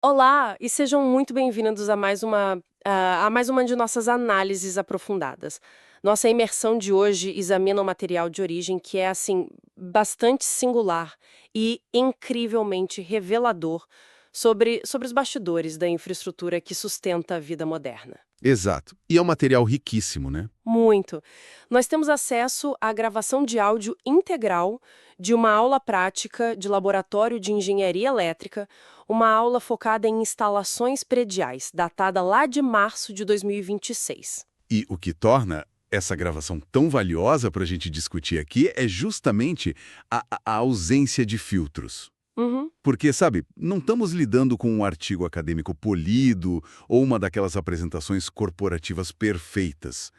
Olá e sejam muito bem-vindos a mais uma de nossas análises aprofundadas. Nossa imersão de hoje examina um material de origem que é, assim, bastante singular e incrivelmente revelador sobre os bastidores da infraestrutura que sustenta a vida moderna. Exato. E é um material riquíssimo, né? Muito. Nós temos acesso à gravação de áudio integral de uma aula prática de laboratório de engenharia elétrica, uma aula focada em instalações prediais, datada lá de março de 2026. E o que torna essa gravação tão valiosa para a gente discutir aqui é justamente a ausência de filtros. Uhum. Porque, sabe, não estamos lidando com um artigo acadêmico polido ou uma daquelas apresentações corporativas perfeitas.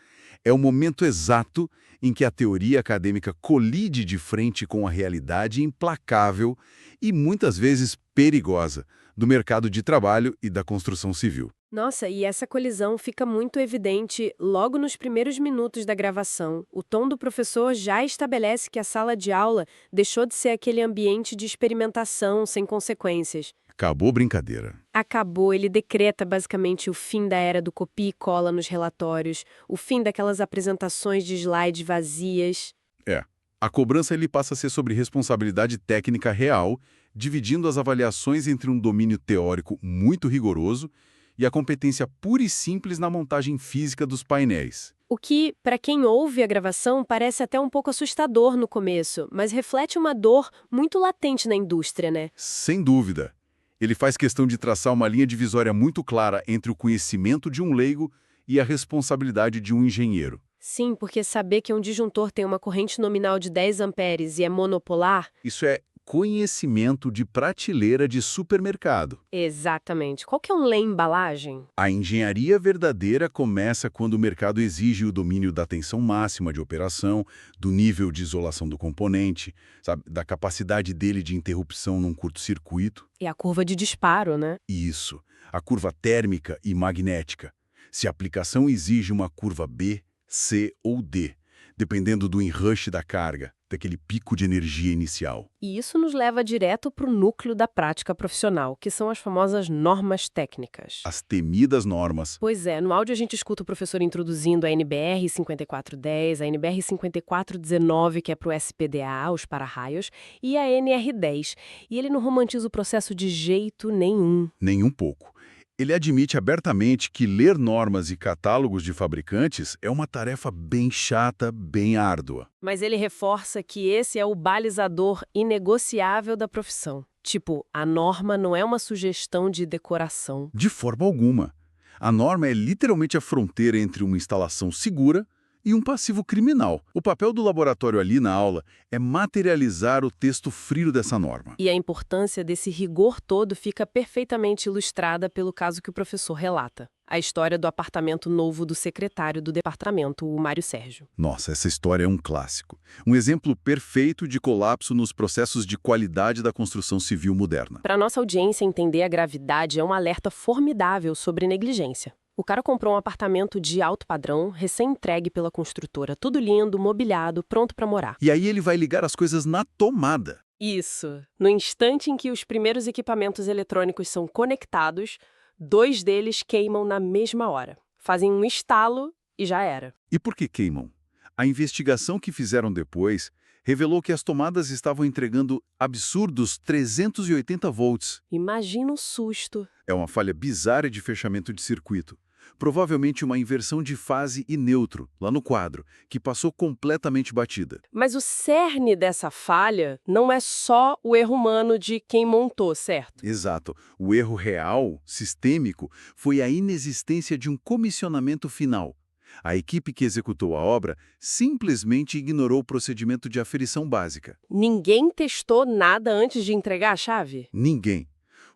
É o momento exato em que a teoria acadêmica colide de frente com a realidade implacável e muitas vezes perigosa do mercado de trabalho e da construção civil. Nossa, e essa colisão fica muito evidente logo nos primeiros minutos da gravação. O tom do professor já estabelece que a sala de aula deixou de ser aquele ambiente de experimentação sem consequências. Acabou a brincadeira. Acabou, ele decreta basicamente o fim da era do copia e cola nos relatórios, o fim daquelas apresentações de slides vazias. É. A cobrança ele passa a ser sobre responsabilidade técnica real, dividindo as avaliações entre um domínio teórico muito rigoroso e a competência pura e simples na montagem física dos painéis. O que, para quem ouve a gravação, parece até um pouco assustador no começo, mas reflete uma dor muito latente na indústria, né? Sem dúvida. Ele faz questão de traçar uma linha divisória muito clara entre o conhecimento de um leigo e a responsabilidade de um engenheiro. Sim, porque saber que um disjuntor tem uma corrente nominal de 10 amperes e é monopolar. Isso é conhecimento de prateleira de supermercado. Exatamente. Qual que é um lê embalagem? A engenharia verdadeira começa quando o mercado exige o domínio da tensão máxima de operação, do nível de isolação do componente, sabe, da capacidade dele de interrupção num curto-circuito. É a curva de disparo, né? Isso, a curva térmica e magnética. Se a aplicação exige uma curva B, C ou D, dependendo do enrush da carga, daquele pico de energia inicial. E isso nos leva direto para o núcleo da prática profissional, que são as famosas normas técnicas. As temidas normas. Pois é, no áudio a gente escuta o professor introduzindo a NBR 5410, a NBR 5419, que é para o SPDA, os para-raios, e a NR10. E ele não romantiza o processo de jeito nenhum. Nem um pouco. Ele admite abertamente que ler normas e catálogos de fabricantes é uma tarefa bem chata, bem árdua. Mas ele reforça que esse é o balizador inegociável da profissão. Tipo, a norma não é uma sugestão de decoração. De forma alguma. A norma é literalmente a fronteira entre uma instalação segura e um passivo criminal. O papel do laboratório ali na aula é materializar o texto frio dessa norma. E a importância desse rigor todo fica perfeitamente ilustrada pelo caso que o professor relata. A história do apartamento novo do secretário do departamento, o Mário Sérgio. Nossa, essa história é um clássico. Um exemplo perfeito de colapso nos processos de qualidade da construção civil moderna. Para nossa audiência entender a gravidade, é um alerta formidável sobre negligência. O cara comprou um apartamento de alto padrão, recém-entregue pela construtora, tudo lindo, mobiliado, pronto para morar. E aí ele vai ligar as coisas na tomada. Isso. No instante em que os primeiros equipamentos eletrônicos são conectados, dois deles queimam na mesma hora. Fazem um estalo e já era. E por que queimam? A investigação que fizeram depois revelou que as tomadas estavam entregando absurdos 380 volts. Imagina o susto. É uma falha bizarra de fechamento de circuito. Provavelmente uma inversão de fase e neutro, lá no quadro, que passou completamente batida. Mas o cerne dessa falha não é só o erro humano de quem montou, certo? Exato. O erro real, sistêmico, foi a inexistência de um comissionamento final. A equipe que executou a obra simplesmente ignorou o procedimento de aferição básica. Ninguém testou nada antes de entregar a chave? Ninguém.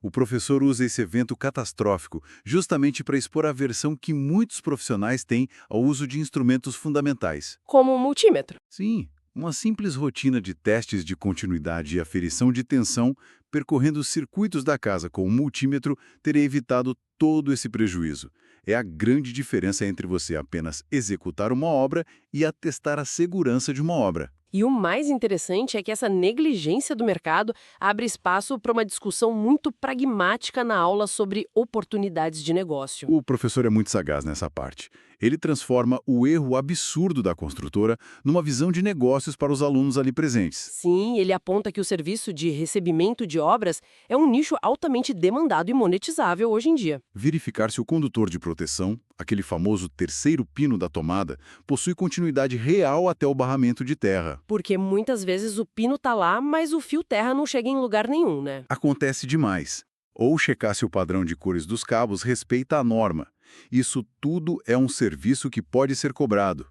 O professor usa esse evento catastrófico justamente para expor a aversão que muitos profissionais têm ao uso de instrumentos fundamentais. Como um multímetro. Sim, uma simples rotina de testes de continuidade e aferição de tensão percorrendo os circuitos da casa com um multímetro teria evitado todo esse prejuízo. É a grande diferença entre você apenas executar uma obra e atestar a segurança de uma obra. E o mais interessante é que essa negligência do mercado abre espaço para uma discussão muito pragmática na aula sobre oportunidades de negócio. O professor é muito sagaz nessa parte. Ele transforma o erro absurdo da construtora numa visão de negócios para os alunos ali presentes. Sim, ele aponta que o serviço de recebimento de obras é um nicho altamente demandado e monetizável hoje em dia. Verificar se o condutor de proteção, aquele famoso terceiro pino da tomada, possui continuidade real até o barramento de terra. Porque muitas vezes o pino tá lá, mas o fio terra não chega em lugar nenhum, né? Acontece demais. Ou checar se o padrão de cores dos cabos respeita a norma. Isso tudo é um serviço que pode ser cobrado.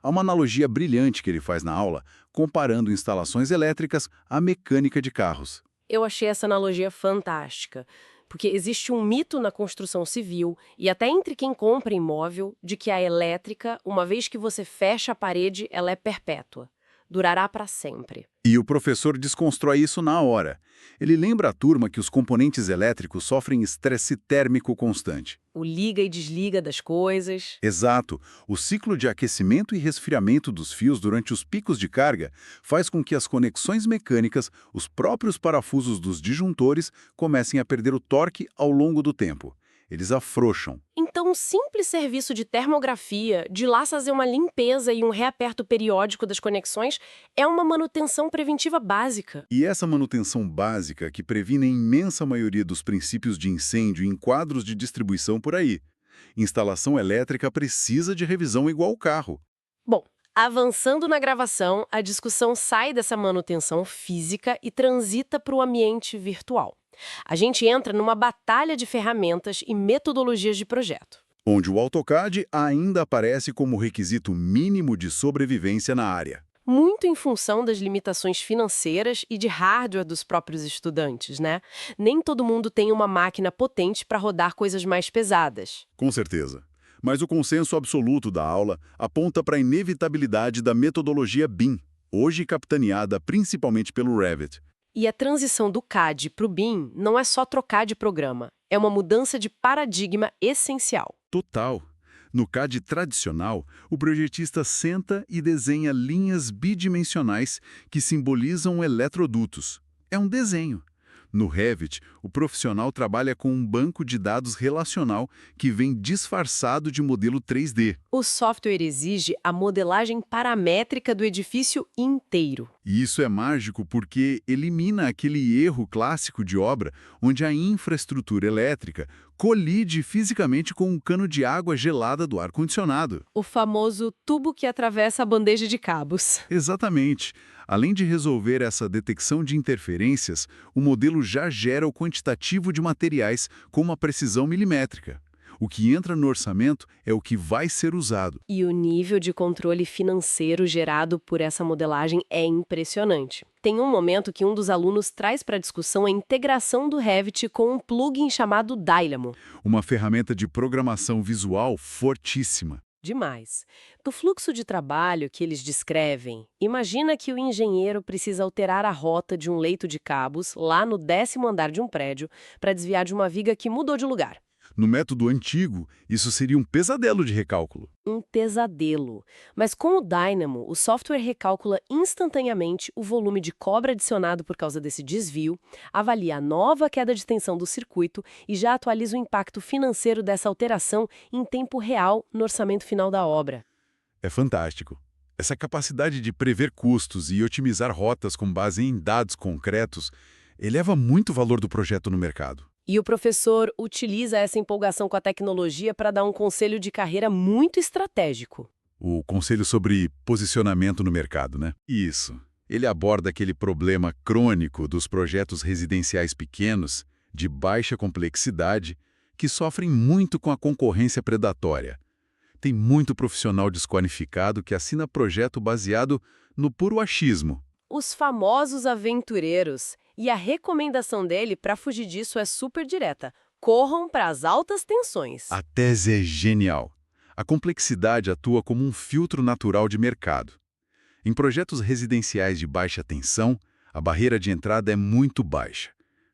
Há uma analogia brilhante que ele faz na aula, comparando instalações elétricas à mecânica de carros. Eu achei essa analogia fantástica, porque existe um mito na construção civil e até entre quem compra imóvel de que a elétrica, uma vez que você fecha a parede, ela é perpétua. Durará para sempre. E o professor desconstrói isso na hora. Ele lembra à turma que os componentes elétricos sofrem estresse térmico constante. O liga e desliga das coisas. Exato. O ciclo de aquecimento e resfriamento dos fios durante os picos de carga faz com que as conexões mecânicas, os próprios parafusos dos disjuntores, comecem a perder o torque ao longo do tempo. Eles afrouxam. Então, um simples serviço de termografia, de lá fazer uma limpeza e um reaperto periódico das conexões, é uma manutenção preventiva básica. E essa manutenção básica que previne a imensa maioria dos princípios de incêndio em quadros de distribuição por aí. Instalação elétrica precisa de revisão igual o carro. Bom, avançando na gravação, a discussão sai dessa manutenção física e transita para o ambiente virtual. A gente entra numa batalha de ferramentas e metodologias de projeto. Onde o AutoCAD ainda aparece como requisito mínimo de sobrevivência na área. Muito em função das limitações financeiras e de hardware dos próprios estudantes, né? Nem todo mundo tem uma máquina potente para rodar coisas mais pesadas. Com certeza. Mas o consenso absoluto da aula aponta para a inevitabilidade da metodologia BIM, hoje capitaneada principalmente pelo Revit. E a transição do CAD para o BIM não é só trocar de programa, é uma mudança de paradigma essencial. Total. No CAD tradicional, o projetista senta e desenha linhas bidimensionais que simbolizam eletrodutos. É um desenho. No Revit, o profissional trabalha com um banco de dados relacional que vem disfarçado de modelo 3D. O software exige a modelagem paramétrica do edifício inteiro. E isso é mágico porque elimina aquele erro clássico de obra onde a infraestrutura elétrica colide fisicamente com um cano de água gelada do ar-condicionado. O famoso tubo que atravessa a bandeja de cabos. Exatamente. Além de resolver essa detecção de interferências, o modelo já gera o quantitativo de materiais com uma precisão milimétrica. O que entra no orçamento é o que vai ser usado. E o nível de controle financeiro gerado por essa modelagem é impressionante. Tem um momento que um dos alunos traz para a discussão a integração do Revit com um plugin chamado Dynamo. Uma ferramenta de programação visual fortíssima. Demais. No fluxo de trabalho que eles descrevem, imagina que o engenheiro precisa alterar a rota de um leito de cabos lá no 10º andar de um prédio para desviar de uma viga que mudou de lugar. No método antigo, isso seria um pesadelo de recálculo. Um pesadelo. Mas com o Dynamo, o software recalcula instantaneamente o volume de cobre adicionado por causa desse desvio, avalia a nova queda de tensão do circuito e já atualiza o impacto financeiro dessa alteração em tempo real no orçamento final da obra. É fantástico. Essa capacidade de prever custos e otimizar rotas com base em dados concretos eleva muito o valor do projeto no mercado. E o professor utiliza essa empolgação com a tecnologia para dar um conselho de carreira muito estratégico. O conselho sobre posicionamento no mercado, né? Isso. Ele aborda aquele problema crônico dos projetos residenciais pequenos, de baixa complexidade, que sofrem muito com a concorrência predatória. Tem muito profissional desqualificado que assina projeto baseado no puro achismo. Os famosos aventureiros. E a recomendação dele para fugir disso é super direta. Corram para as altas tensões. A tese é genial. A complexidade atua como um filtro natural de mercado. Em projetos residenciais de baixa tensão, a barreira de entrada é muito baixa.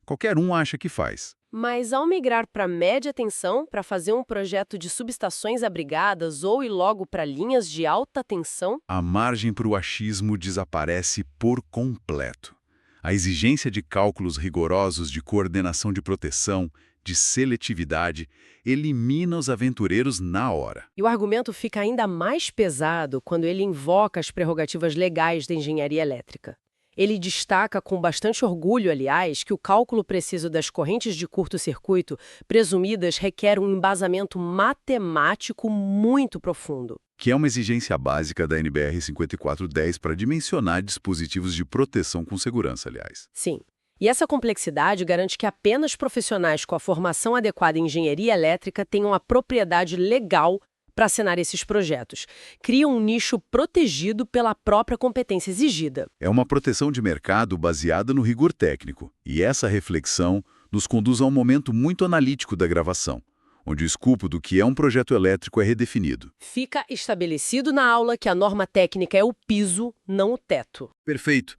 Qualquer um acha que faz. Mas ao migrar para média tensão, para fazer um projeto de subestações abrigadas ou ir logo para linhas de alta tensão, A margem para o achismo desaparece por completo. A exigência de cálculos rigorosos de coordenação de proteção, de seletividade, elimina os aventureiros na hora. e o argumento fica ainda mais pesado quando ele invoca as prerrogativas legais da engenharia elétrica. Ele destaca com bastante orgulho, aliás, que o cálculo preciso das correntes de curto-circuito presumidas requer um embasamento matemático muito profundo. Que é uma exigência básica da NBR 5410 para dimensionar dispositivos de proteção com segurança, aliás. Sim. E essa complexidade garante que apenas profissionais com a formação adequada em engenharia elétrica tenham a propriedade legal para assinar esses projetos. Cria um nicho protegido pela própria competência exigida. É uma proteção de mercado baseada no rigor técnico, e essa reflexão nos conduz a um momento muito analítico da gravação, onde o escopo do que é um projeto elétrico é redefinido. Fica estabelecido na aula que a norma técnica é o piso, não o teto. Perfeito.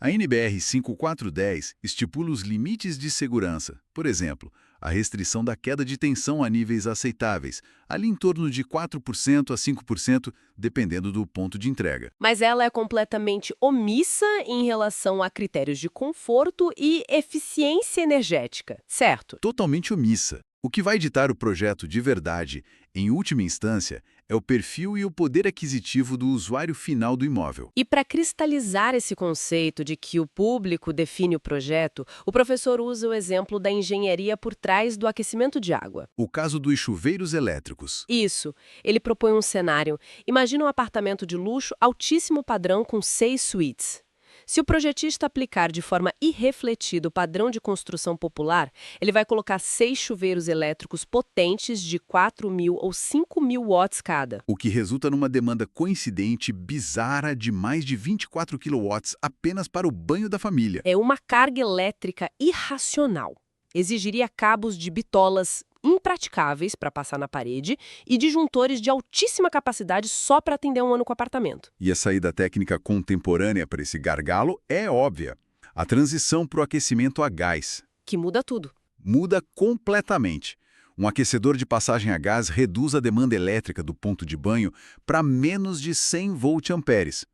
A NBR 5410 estipula os limites de segurança, por exemplo, a restrição da queda de tensão a níveis aceitáveis, ali em torno de 4% a 5%, dependendo do ponto de entrega. Mas ela é completamente omissa em relação a critérios de conforto e eficiência energética, certo? Totalmente omissa. O que vai ditar o projeto de verdade, em última instância, é o perfil e o poder aquisitivo do usuário final do imóvel. E para cristalizar esse conceito de que o público define o projeto, o professor usa o exemplo da engenharia por trás do aquecimento de água. O caso dos chuveiros elétricos. Isso. Ele propõe um cenário. Imagina um apartamento de luxo altíssimo padrão com 6 suítes. Se o projetista aplicar de forma irrefletida o padrão de construção popular, ele vai colocar 6 chuveiros elétricos potentes de 4.000 ou 5.000 watts cada. O que resulta numa demanda coincidente bizarra de mais de 24 quilowatts apenas para o banho da família. É uma carga elétrica irracional. Exigiria cabos de bitolas impraticáveis para passar na parede e disjuntores de altíssima capacidade só para atender um único apartamento. E a saída técnica contemporânea para esse gargalo é óbvia. A transição para o aquecimento a gás Que muda tudo. muda completamente. Um aquecedor de passagem a gás reduz a demanda elétrica do ponto de banho para menos de 100 volt-amperes.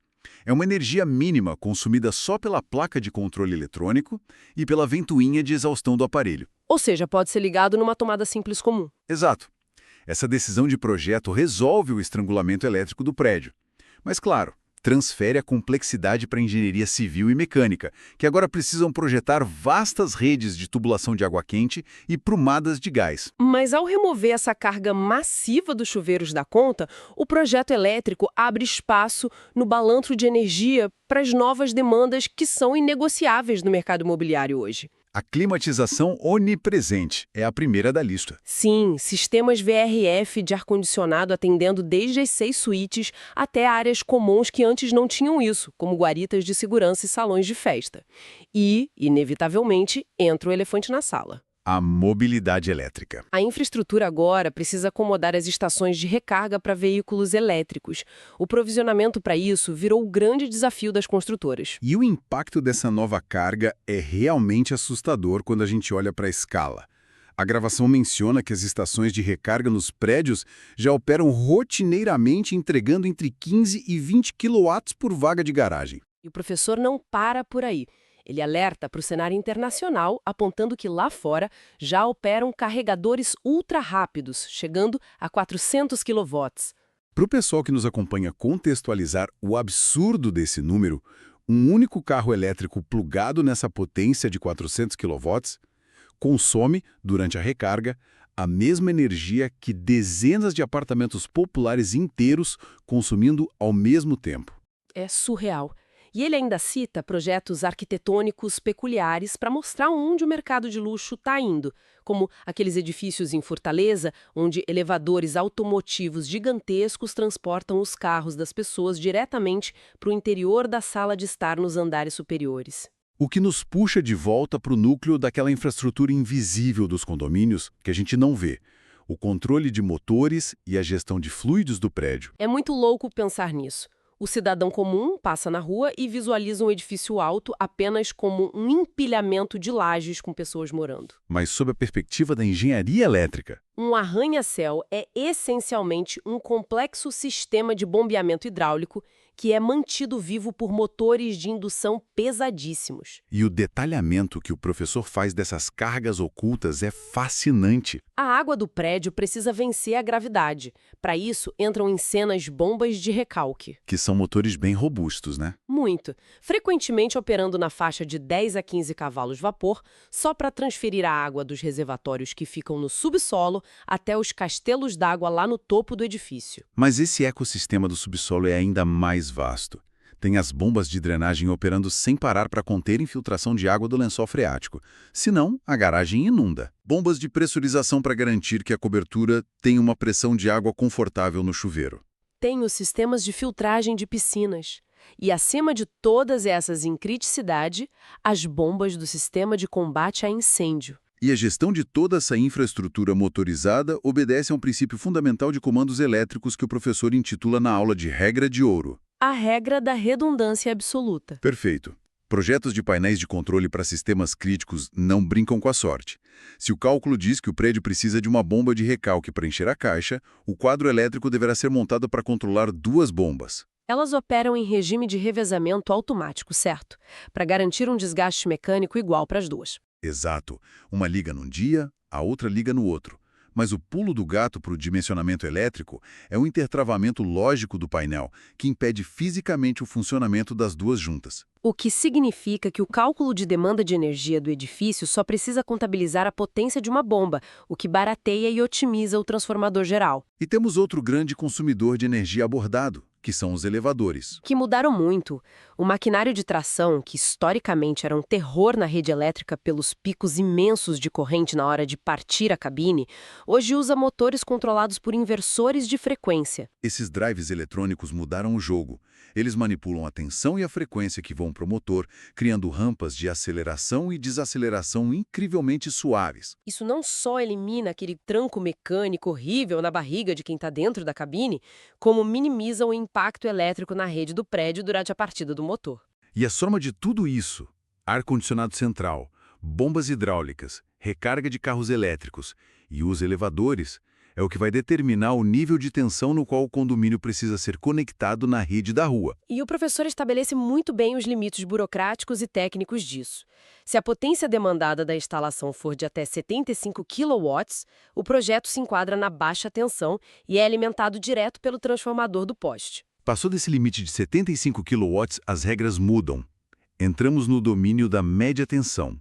É uma energia mínima consumida só pela placa de controle eletrônico e pela ventoinha de exaustão do aparelho. Ou seja, pode ser ligado numa tomada simples comum. Exato. Essa decisão de projeto resolve o estrangulamento elétrico do prédio. Mas, claro, transfere a complexidade para a engenharia civil e mecânica, que agora precisam projetar vastas redes de tubulação de água quente e prumadas de gás. Mas ao remover essa carga massiva dos chuveiros da conta, o projeto elétrico abre espaço no balanço de energia para as novas demandas que são inegociáveis no mercado imobiliário hoje. A climatização onipresente é a primeira da lista. Sim, sistemas VRF de ar-condicionado atendendo desde as 6 suítes até áreas comuns que antes não tinham isso, como guaritas de segurança e salões de festa. E, inevitavelmente, entra o elefante na sala. A mobilidade elétrica. A infraestrutura agora precisa acomodar as estações de recarga para veículos elétricos. O provisionamento para isso virou o grande desafio das construtoras. E o impacto dessa nova carga é realmente assustador quando a gente olha para a escala. A gravação menciona que as estações de recarga nos prédios já operam rotineiramente entregando entre 15 e 20 kW por vaga de garagem. E o professor não para por aí. Ele alerta para o cenário internacional, apontando que lá fora já operam carregadores ultra rápidos, chegando a 400 kW. Para o pessoal que nos acompanha contextualizar o absurdo desse número, um único carro elétrico plugado nessa potência de 400 kW consome, durante a recarga, a mesma energia que dezenas de apartamentos populares inteiros consumindo ao mesmo tempo. É surreal. E ele ainda cita projetos arquitetônicos peculiares para mostrar onde o mercado de luxo está indo, como aqueles edifícios em Fortaleza, onde elevadores automotivos gigantescos transportam os carros das pessoas diretamente para o interior da sala de estar nos andares superiores. O que nos puxa de volta para o núcleo daquela infraestrutura invisível dos condomínios que a gente não vê, o controle de motores e a gestão de fluidos do prédio. É muito louco pensar nisso. O cidadão comum passa na rua e visualiza um edifício alto apenas como um empilhamento de lajes com pessoas morando. Mas sob a perspectiva da engenharia elétrica. Um arranha-céu é essencialmente um complexo sistema de bombeamento hidráulico que é mantido vivo por motores de indução pesadíssimos. E o detalhamento que o professor faz dessas cargas ocultas é fascinante. A água do prédio precisa vencer a gravidade. Para isso, entram em cena as bombas de recalque. Que são motores bem robustos, né? Muito. Frequentemente operando na faixa de 10 a 15 cavalos vapor, só para transferir a água dos reservatórios que ficam no subsolo até os castelos d'água lá no topo do edifício. Mas esse ecossistema do subsolo é ainda mais vasto. Tem as bombas de drenagem operando sem parar para conter infiltração de água do lençol freático. Senão, a garagem inunda. Bombas de pressurização para garantir que a cobertura tenha uma pressão de água confortável no chuveiro. Tem os sistemas de filtragem de piscinas. E acima de todas essas em criticidade, as bombas do sistema de combate a incêndio. E a gestão de toda essa infraestrutura motorizada obedece a um princípio fundamental de comandos elétricos que o professor intitula na aula de regra de ouro. A regra da redundância absoluta. Perfeito. Projetos de painéis de controle para sistemas críticos não brincam com a sorte. Se o cálculo diz que o prédio precisa de uma bomba de recalque para encher a caixa, o quadro elétrico deverá ser montado para controlar duas bombas. Elas operam em regime de revezamento automático, certo? Para garantir um desgaste mecânico igual para as duas. Exato. Uma liga num dia, a outra liga no outro. Mas o pulo do gato para o dimensionamento elétrico é o intertravamento lógico do painel, que impede fisicamente o funcionamento das duas juntas. O que significa que o cálculo de demanda de energia do edifício só precisa contabilizar a potência de uma bomba, o que barateia e otimiza o transformador geral. E temos outro grande consumidor de energia abordado, que são os elevadores. Que mudaram muito. O maquinário de tração, que historicamente era um terror na rede elétrica pelos picos imensos de corrente na hora de partir a cabine, hoje usa motores controlados por inversores de frequência. Esses drives eletrônicos mudaram o jogo. Eles manipulam a tensão e a frequência que vão para o motor, criando rampas de aceleração e desaceleração incrivelmente suaves. Isso não só elimina aquele tranco mecânico horrível na barriga de quem está dentro da cabine, como minimiza o impacto elétrico na rede do prédio durante a partida do motor. E a soma de tudo isso, ar-condicionado central, bombas hidráulicas, recarga de carros elétricos e os elevadores, é o que vai determinar o nível de tensão no qual o condomínio precisa ser conectado na rede da rua. E o professor estabelece muito bem os limites burocráticos e técnicos disso. Se a potência demandada da instalação for de até 75 kW, o projeto se enquadra na baixa tensão e é alimentado direto pelo transformador do poste. Passou desse limite de 75 kW, as regras mudam. Entramos no domínio da média tensão.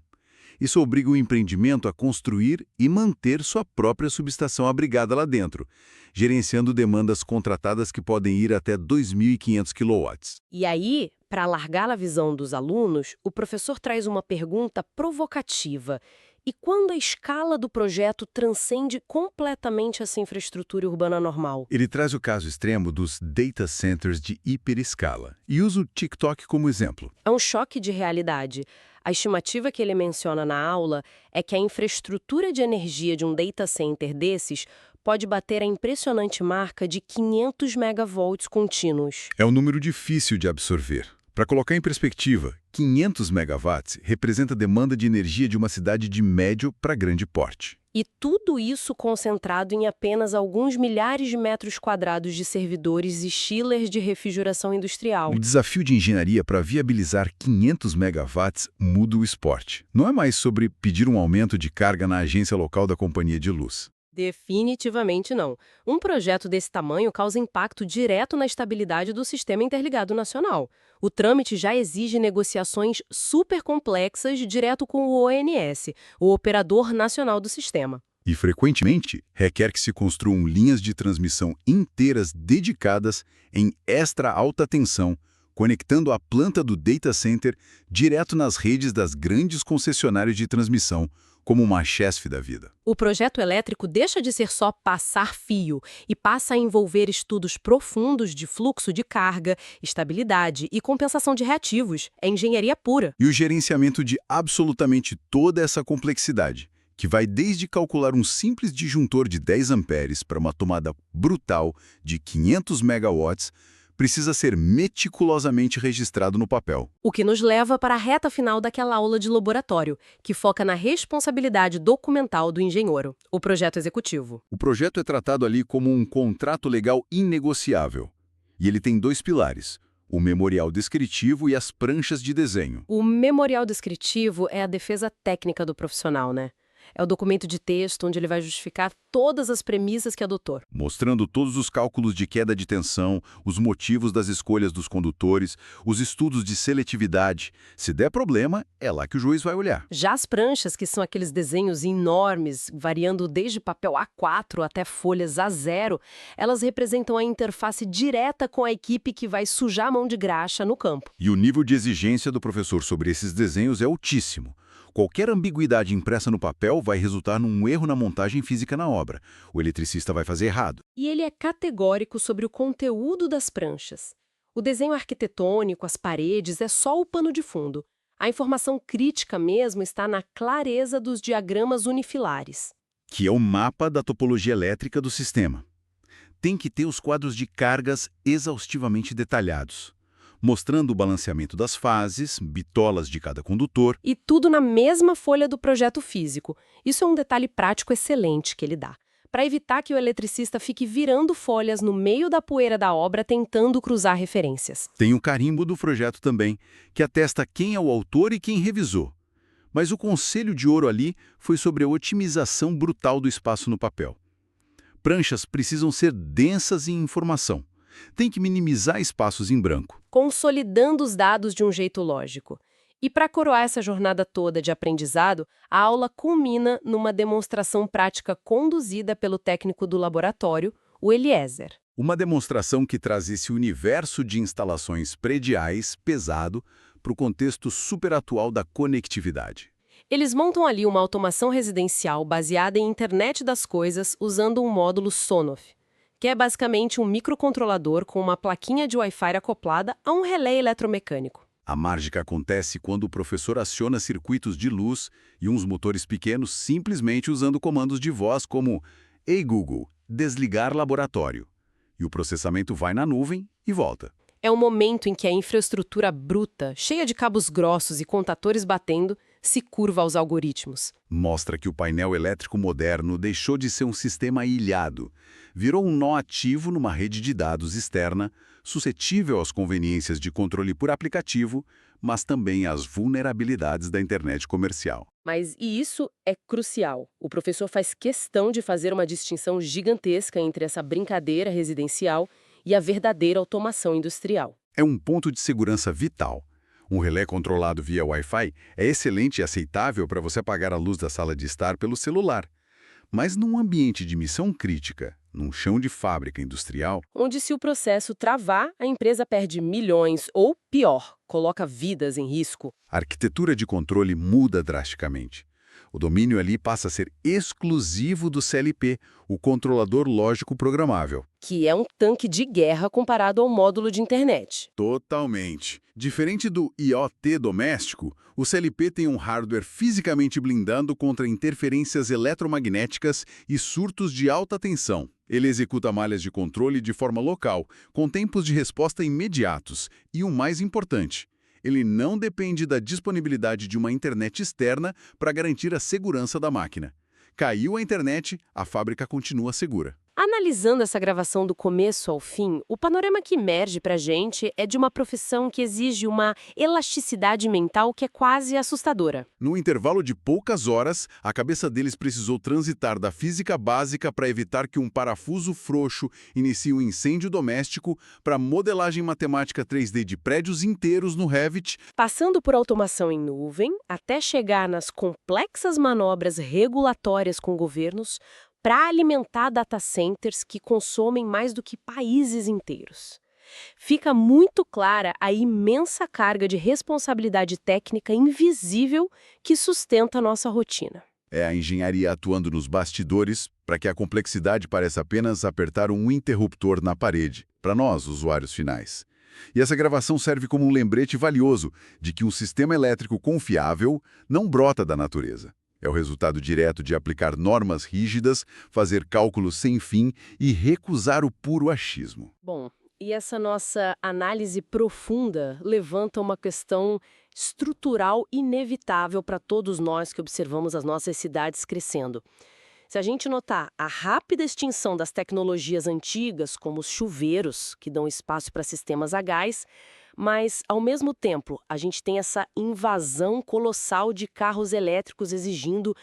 Isso obriga o empreendimento a construir e manter sua própria subestação abrigada lá dentro, gerenciando demandas contratadas que podem ir até 2.500 kW. E aí, para alargar a visão dos alunos, o professor traz uma pergunta provocativa. E quando a escala do projeto transcende completamente essa infraestrutura urbana normal? Ele traz o caso extremo dos data centers de hiperescala e usa o TikTok como exemplo. É um choque de realidade. A estimativa que ele menciona na aula é que a infraestrutura de energia de um data center desses pode bater a impressionante marca de 500 megavolts contínuos. É um número difícil de absorver. Para colocar em perspectiva, 500 megawatts representa a demanda de energia de uma cidade de médio para grande porte. E tudo isso concentrado em apenas alguns milhares de metros quadrados de servidores e chillers de refrigeração industrial. O desafio de engenharia para viabilizar 500 megawatts muda o esporte. Não é mais sobre pedir um aumento de carga na agência local da companhia de luz. Definitivamente não. Um projeto desse tamanho causa impacto direto na estabilidade do Sistema Interligado Nacional. O trâmite já exige negociações super complexas direto com o ONS, o Operador Nacional do Sistema. E, frequentemente, requer que se construam linhas de transmissão inteiras dedicadas em extra alta tensão, conectando a planta do data center direto nas redes das grandes concessionárias de transmissão, como uma Chesf da vida. O projeto elétrico deixa de ser só passar fio e passa a envolver estudos profundos de fluxo de carga, estabilidade e compensação de reativos. É engenharia pura. E o gerenciamento de absolutamente toda essa complexidade, que vai desde calcular um simples disjuntor de 10 amperes para uma tomada brutal de 500 megawatts, precisa ser meticulosamente registrado no papel. O que nos leva para a reta final daquela aula de laboratório, que foca na responsabilidade documental do engenheiro, o projeto executivo. O projeto é tratado ali como um contrato legal inegociável. E ele tem dois pilares: o memorial descritivo e as pranchas de desenho. O memorial descritivo é a defesa técnica do profissional, né? É o documento de texto onde ele vai justificar todas as premissas que adotou. Mostrando todos os cálculos de queda de tensão, os motivos das escolhas dos condutores, os estudos de seletividade. Se der problema, é lá que o juiz vai olhar. Já as pranchas, que são aqueles desenhos enormes, variando desde papel A4 até folhas A0, elas representam a interface direta com a equipe que vai sujar a mão de graxa no campo. E o nível de exigência do professor sobre esses desenhos é altíssimo. Qualquer ambiguidade impressa no papel vai resultar num erro na montagem física na obra. O eletricista vai fazer errado. E ele é categórico sobre o conteúdo das pranchas. O desenho arquitetônico, as paredes, é só o pano de fundo. A informação crítica mesmo está na clareza dos diagramas unifilares. Que é o mapa da topologia elétrica do sistema. Tem que ter os quadros de cargas exaustivamente detalhados, mostrando o balanceamento das fases, bitolas de cada condutor. E tudo na mesma folha do projeto físico. Isso é um detalhe prático excelente que ele dá, para evitar que o eletricista fique virando folhas no meio da poeira da obra tentando cruzar referências. Tem o carimbo do projeto também, que atesta quem é o autor e quem revisou. Mas o conselho de ouro ali foi sobre a otimização brutal do espaço no papel. Pranchas precisam ser densas em informação. Tem que minimizar espaços em branco, Consolidando os dados de um jeito lógico. E para coroar essa jornada toda de aprendizado, a aula culmina numa demonstração prática conduzida pelo técnico do laboratório, o Eliezer. Uma demonstração que traz esse universo de instalações prediais pesado para o contexto superatual da conectividade. Eles montam ali uma automação residencial baseada em internet das coisas usando um módulo Sonoff, que é basicamente um microcontrolador com uma plaquinha de Wi-Fi acoplada a um relé eletromecânico. A mágica acontece quando o professor aciona circuitos de luz e uns motores pequenos simplesmente usando comandos de voz como "Ei Google, desligar laboratório". E o processamento vai na nuvem e volta. É o momento em que a infraestrutura bruta, cheia de cabos grossos e contatores batendo, se curva aos algoritmos. Mostra que o painel elétrico moderno deixou de ser um sistema ilhado, virou um nó ativo numa rede de dados externa, suscetível às conveniências de controle por aplicativo, mas também às vulnerabilidades da internet comercial. Mas e isso é crucial. O professor faz questão de fazer uma distinção gigantesca entre essa brincadeira residencial e a verdadeira automação industrial. É um ponto de segurança vital. Um relé controlado via Wi-Fi é excelente e aceitável para você apagar a luz da sala de estar pelo celular. Mas num ambiente de missão crítica, num chão de fábrica industrial, Onde se o processo travar, a empresa perde milhões ou, pior, coloca vidas em risco. a arquitetura de controle muda drasticamente. O domínio ali passa a ser exclusivo do CLP, o controlador lógico programável. Que é um tanque de guerra comparado ao módulo de internet. Totalmente. Diferente do IoT doméstico, o CLP tem um hardware fisicamente blindado contra interferências eletromagnéticas e surtos de alta tensão. Ele executa malhas de controle de forma local, com tempos de resposta imediatos. E o mais importante, ele não depende da disponibilidade de uma internet externa para garantir a segurança da máquina. Caiu a internet, a fábrica continua segura. Analisando essa gravação do começo ao fim, o panorama que emerge pra gente é de uma profissão que exige uma elasticidade mental que é quase assustadora. No intervalo de poucas horas, a cabeça deles precisou transitar da física básica para evitar que um parafuso frouxo inicie um incêndio doméstico para modelagem matemática 3D de prédios inteiros no Revit, Passando por automação em nuvem, até chegar nas complexas manobras regulatórias com governos, para alimentar data centers que consomem mais do que países inteiros. Fica muito clara a imensa carga de responsabilidade técnica invisível que sustenta a nossa rotina. É a engenharia atuando nos bastidores para que a complexidade pareça apenas apertar um interruptor na parede, para nós, usuários finais. E essa gravação serve como um lembrete valioso de que um sistema elétrico confiável não brota da natureza. É o resultado direto de aplicar normas rígidas, fazer cálculos sem fim e recusar o puro achismo. Bom, E essa nossa análise profunda levanta uma questão estrutural inevitável para todos nós que observamos as nossas cidades crescendo. Se a gente notar a rápida extinção das tecnologias antigas, como os chuveiros, que dão espaço para sistemas a gás, mas, ao mesmo tempo, a gente tem essa invasão colossal de carros elétricos exigindo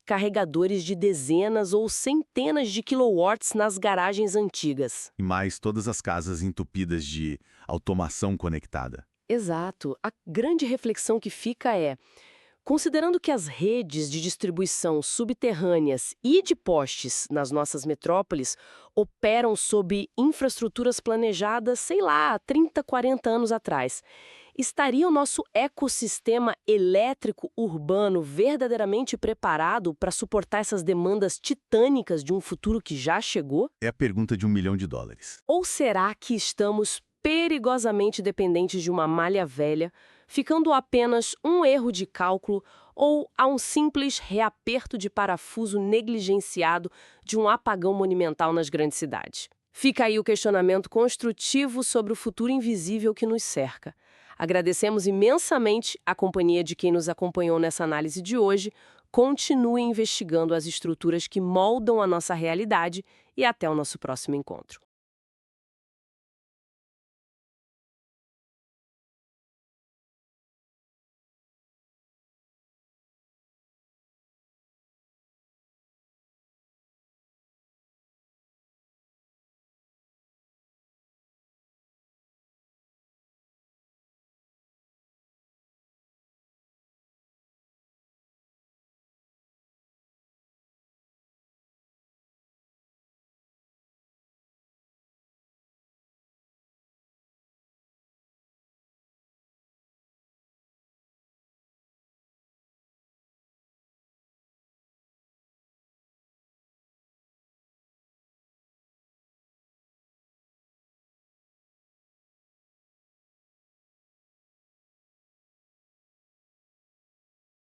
carregadores de dezenas ou centenas de quilowatts nas garagens antigas. E mais todas as casas entupidas de automação conectada. Exato. A grande reflexão que fica é: considerando que as redes de distribuição subterrâneas e de postes nas nossas metrópoles operam sob infraestruturas planejadas, sei lá, 30, 40 anos atrás, estaria o nosso ecossistema elétrico urbano verdadeiramente preparado para suportar essas demandas titânicas de um futuro que já chegou? É a pergunta de $1 milhão. Ou será que estamos perigosamente dependentes de uma malha velha, ficando apenas um erro de cálculo ou a um simples reaperto de parafuso negligenciado de um apagão monumental nas grandes cidades? Fica aí o questionamento construtivo sobre o futuro invisível que nos cerca. Agradecemos imensamente a companhia de quem nos acompanhou nessa análise de hoje. Continue investigando as estruturas que moldam a nossa realidade e até o nosso próximo encontro.